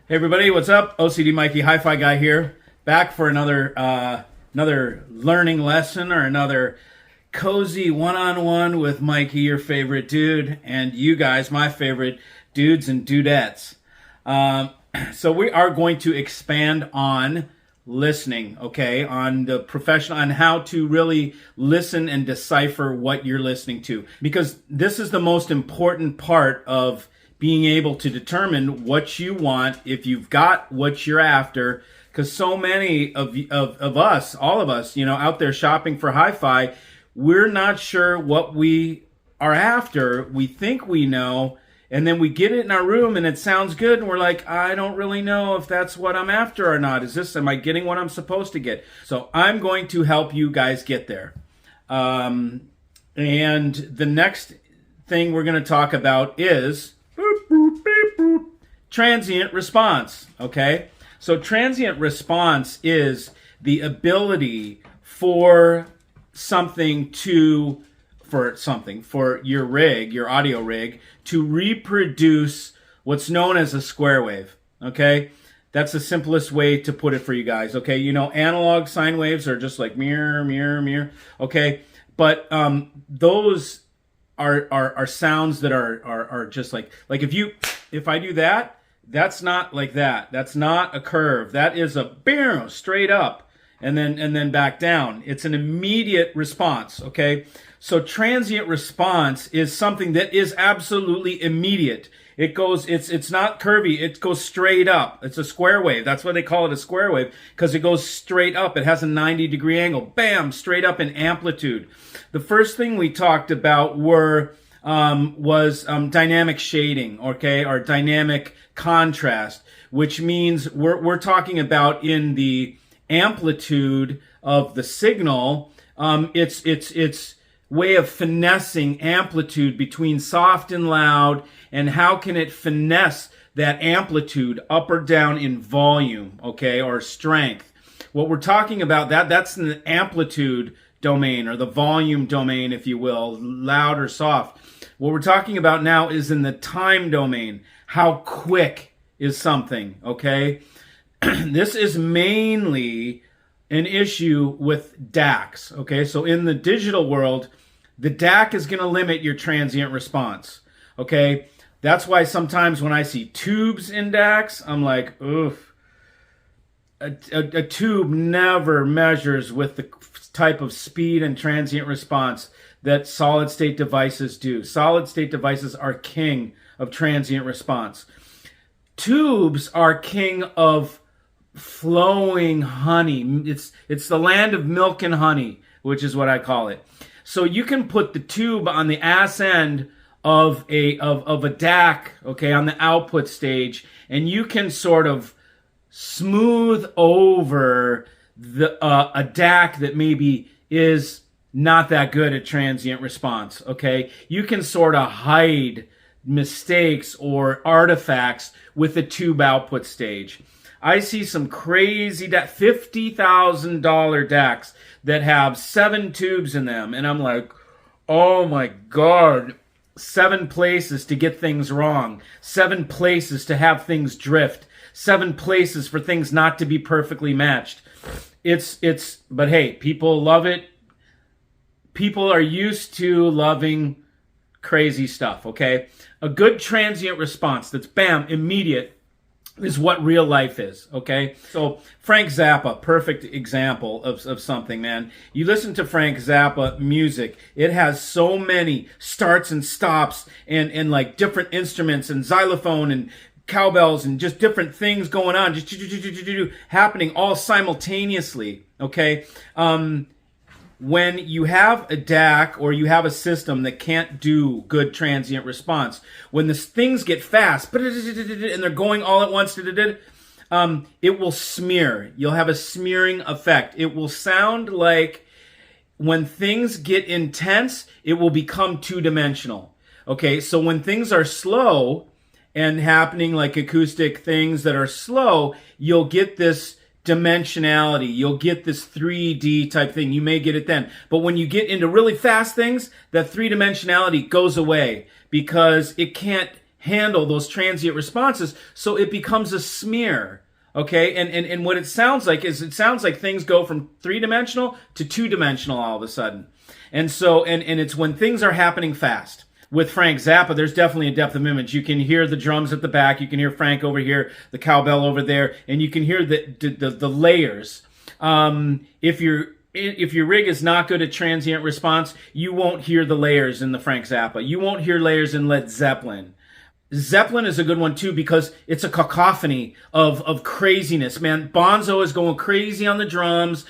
Hey everybody, what's up? OCD Mikey, HiFi guy here, back for another learning lesson or another cozy one-on-one with Mikey, your favorite dude, and you guys, my favorite dudes and dudettes. So we are going to expand on listening, okay, on the professional, on how to really listen and decipher what you're listening to, because this is the most important part of being able to determine what you want, if you've got what you're after, because so many of us, all of us, out there shopping for hi-fi, we're not sure what we are after. We think we know, and then we get it in our room and it sounds good, and we're like, I don't really know if that's what I'm after or not. Am I getting what I'm supposed to get? So I'm going to help you guys get there. And the next thing we're going to talk about is transient response, okay? So transient response is the ability for your rig, your audio rig, to reproduce what's known as a square wave, okay? That's the simplest way to put it for you guys, okay? Analog sine waves are just like mirror, mirror, mirror, okay? But those are sounds that are just like if I do that, that's not like that. That's not a curve. That is a boom, straight up and then back down. It's an immediate response, okay? So transient response is something that is absolutely immediate. It's not curvy. It goes straight up. It's a square wave. That's why they call it a square wave, because it goes straight up. It has a 90-degree angle. Bam, straight up in amplitude. The first thing we talked about was dynamic shading, okay, or dynamic contrast, which means we're talking about in the amplitude of the signal. It's way of finessing amplitude between soft and loud, and how can it finesse that amplitude up or down in volume, okay, or strength. What we're talking about, that's in the amplitude domain, or the volume domain, if you will, loud or soft. What we're talking about now is in the time domain. How quick is something, okay? This is mainly an issue with DACs, okay? So in the digital world, the DAC is going to limit your transient response, okay? That's why sometimes when I see tubes in DACs, I'm like, oof. A tube never measures with the type of speed and transient response that solid-state devices do. Solid-state devices are king of transient response. Tubes are king of flowing honey. It's the land of milk and honey, which is what I call it. So you can put the tube on the ass end of a DAC, okay, on the output stage, and you can sort of smooth over a DAC that maybe is not that good at transient response, okay? You can sort of hide mistakes or artifacts with a tube output stage. I see some crazy $50,000 DACs that have 7 tubes in them, and I'm like, oh my God, 7 places to get things wrong, 7 places to have things drift, 7 places for things not to be perfectly matched. But hey, people love it. People are used to loving crazy stuff, okay? A good transient response that's bam, immediate, is what real life is, okay? So Frank Zappa, perfect example of something, man. You listen to Frank Zappa music, it has so many starts and stops and like different instruments and xylophone and cowbells and just different things going on, just happening all simultaneously, okay? When you have a DAC or you have a system that can't do good transient response, when the things get fast and they're going all at once, it will smear. You'll have a smearing effect. It will sound like when things get intense, it will become two-dimensional. Okay, so when things are slow and happening like acoustic things that are slow, you'll get this dimensionality. You'll get this 3D type thing. You may get it then. But when you get into really fast things, that three-dimensionality goes away because it can't handle those transient responses, so it becomes a smear. Okay, and what it sounds like is, it sounds like things go from 3-dimensional to 2-dimensional all of a sudden. And so, and it's when things are happening fast. With Frank Zappa, there's definitely a depth of image. You can hear the drums at the back, you can hear Frank over here, the cowbell over there, and you can hear the layers. If your rig is not good at transient response, you won't hear the layers in the Frank Zappa. You won't hear layers in Led Zeppelin. Zeppelin is a good one too, because it's a cacophony of craziness, man. Bonzo is going crazy on the drums.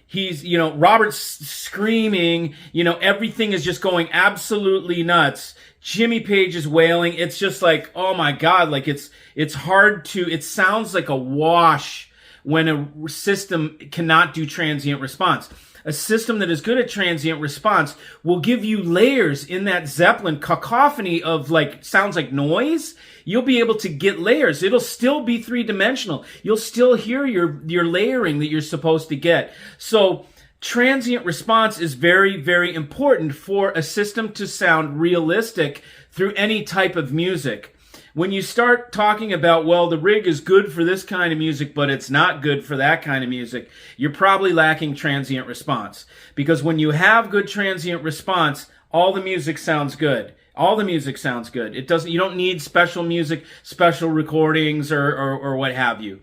He's, Robert's screaming, everything is just going absolutely nuts. Jimmy Page is wailing. It's just like, oh my God, like it's hard to, it sounds like a wash when a system cannot do transient response. A system that is good at transient response will give you layers in that Zeppelin cacophony of sounds like noise. You'll be able to get layers. It'll still be 3-dimensional. You'll still hear your layering that you're supposed to get. So transient response is very, very important for a system to sound realistic through any type of music. When you start talking about, well, the rig is good for this kind of music, but it's not good for that kind of music, you're probably lacking transient response. Because when you have good transient response, all the music sounds good. All the music sounds good. You don't need special music, special recordings, or what have you.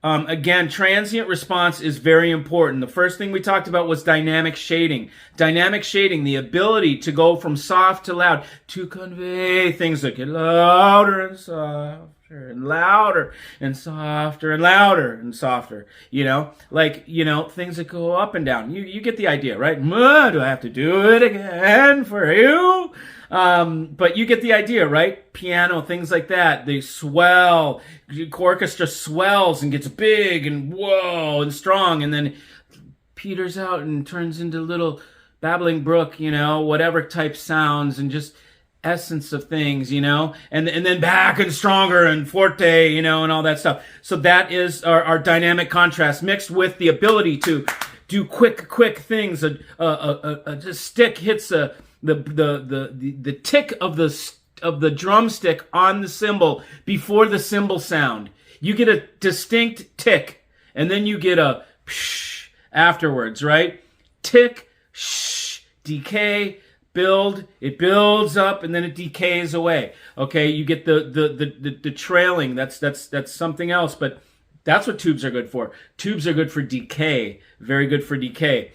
Again, transient response is very important. The first thing we talked about was dynamic shading. Dynamic shading, the ability to go from soft to loud, to convey things that get louder and softer and louder and softer and louder and softer. Things that go up and down. You get the idea, right? Do I have to do it again for you? But you get the idea, right? Piano, things like that. They swell. Orchestra swells and gets big and whoa and strong, and then peters out and turns into little babbling brook, whatever type sounds and just essence of things, and then back and stronger and forte, and all that stuff. So that is our dynamic contrast mixed with the ability to do quick things. A stick hits the tick of the drumstick on the cymbal before the cymbal sound. You get a distinct tick, and then you get a psh afterwards, right? Tick, shh, decay, build. It builds up, and then it decays away. Okay, you get the trailing. That's something else, but that's what tubes are good for. Tubes are good for decay. Very good for decay.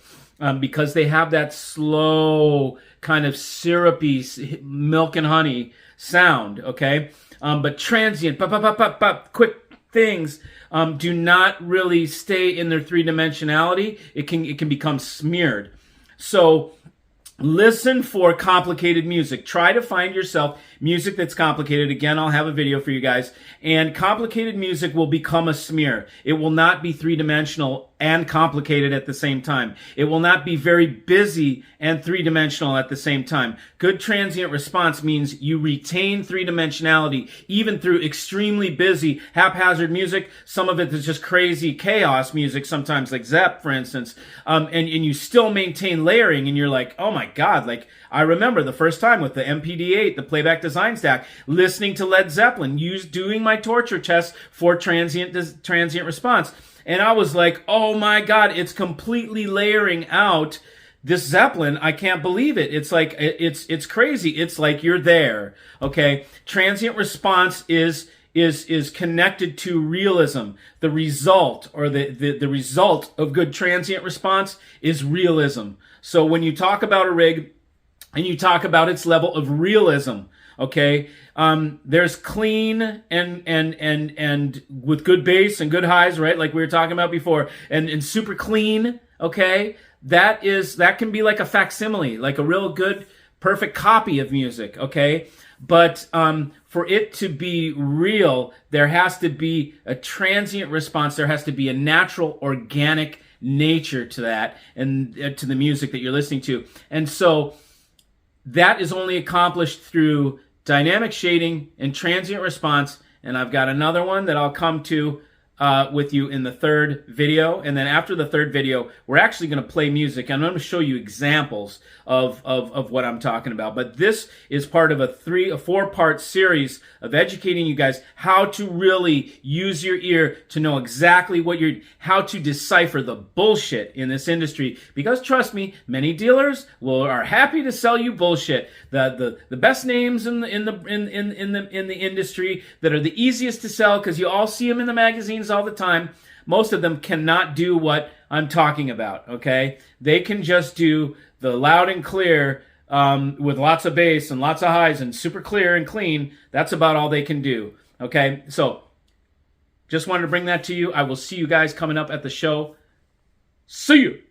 Because they have that slow, kind of syrupy milk and honey sound, okay? But transient, quick things do not really stay in their 3-dimensionality. It can become smeared. So listen for complicated music. Try to find yourself music that's complicated. Again, I'll have a video for you guys. And complicated music will become a smear. It will not be 3-dimensional and complicated at the same time. It will not be very busy and 3-dimensional at the same time. Good transient response means you retain 3-dimensionality even through extremely busy, haphazard music. Some of it is just crazy chaos music, sometimes like Zepp, for instance. And you still maintain layering, and you're like, oh my God, I remember the first time with the MPD-8, the playback design stack, listening to Led Zeppelin, doing my torture test for transient response. And I was like, oh my God, it's completely layering out this Zeppelin. I can't believe it. It's like, it's crazy. It's like you're there. Okay. Transient response is connected to realism. The result, or the result of good transient response is realism. So when you talk about a rig and you talk about its level of realism, okay, there's clean and with good bass and good highs, right? Like we were talking about before, and super clean, okay? That can be like a facsimile, like a real good, perfect copy of music, okay? But for it to be real, there has to be a transient response. There has to be a natural, organic nature to that, and to the music that you're listening to. And so that is only accomplished through dynamic shading and transient response. And I've got another one that I'll come to with you in the third video. And then after the third video, we're actually going to play music. And I'm going to show you examples of what I'm talking about. But this is part of a 4-part series of educating you guys how to really use your ear to know exactly how to decipher the bullshit in this industry. Because trust me, many dealers are happy to sell you bullshit. The best names in the industry that are the easiest to sell, because you all see them in the magazines all the time. Most of them cannot do what I'm talking about, okay? They can just do the loud and clear with lots of bass and lots of highs and super clear and clean. That's about all they can do, okay? So just wanted to bring that to you. I will see you guys coming up at the show. See you.